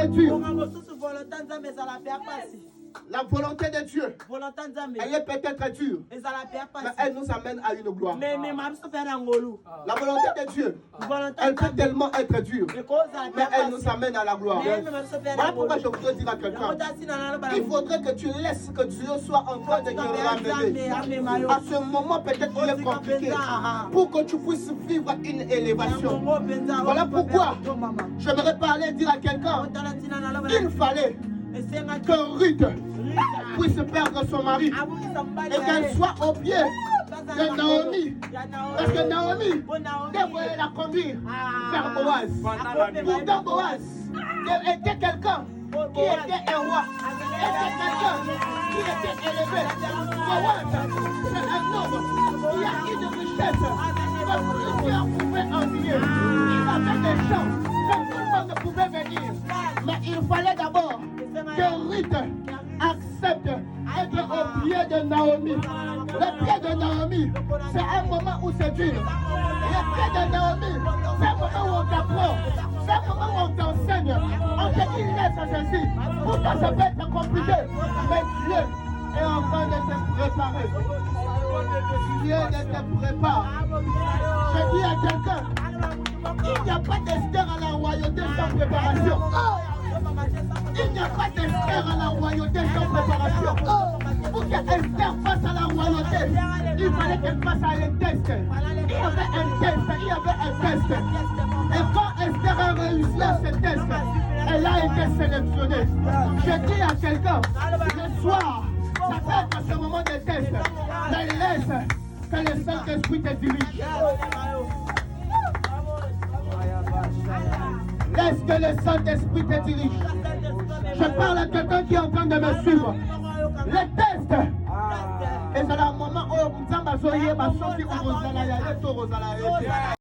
dure. La volonté de Dieu, elle est peut-être dure, mais elle nous amène à une gloire. La volonté de Dieu, elle peut tellement être dure, mais elle nous amène à la gloire. Voilà pourquoi je voudrais dire à quelqu'un, il faudrait que tu laisses que Dieu soit en train de te ramener. À ce moment, peut-être qu'il est compliqué, pour que tu puisses vivre une élévation. Voilà pourquoi j'aimerais parler, dire à quelqu'un, il fallait que Ruth puisse perdre son mari et qu'elle soit au pied de Naomi. Parce que Naomi devait la conduire vers Boaz. Pourtant Boaz était quelqu'un qui était un roi, était quelqu'un qui était élevé. Boaz, c'est un homme qui a une richesse que plusieurs pouvaient envier. Il avait des gens que tout le monde pouvait venir. Mais il fallait d'abord que Ruth accepte d'être au pied de Naomi. Le pied de Naomi, c'est un moment où c'est dur. Le pied de Naomi, c'est un moment où on t'apprend. C'est un moment où on t'enseigne. On te dit laisse ceci. Pourtant ça peut être compliqué. Mais Dieu est en train de te préparer. Dieu te prépare. Je dis à quelqu'un, il n'y a pas d'Esther à la royauté sans préparation. Il n'y a pas d'Esther à la royauté sans préparation. Pour qu'Esther passe à la royauté, il fallait qu'elle passe à un test. Il y avait un test. Et quand Esther a réussi à ce test, elle a été sélectionnée. Je dis à quelqu'un, le soir, ça peut être ce moment de test, mais laisse que le Saint-Esprit te dirige. Laisse que le Saint-Esprit te dirige. Je parle à quelqu'un qui est en train de me suivre. Le test. Et c'est le moment où nous avons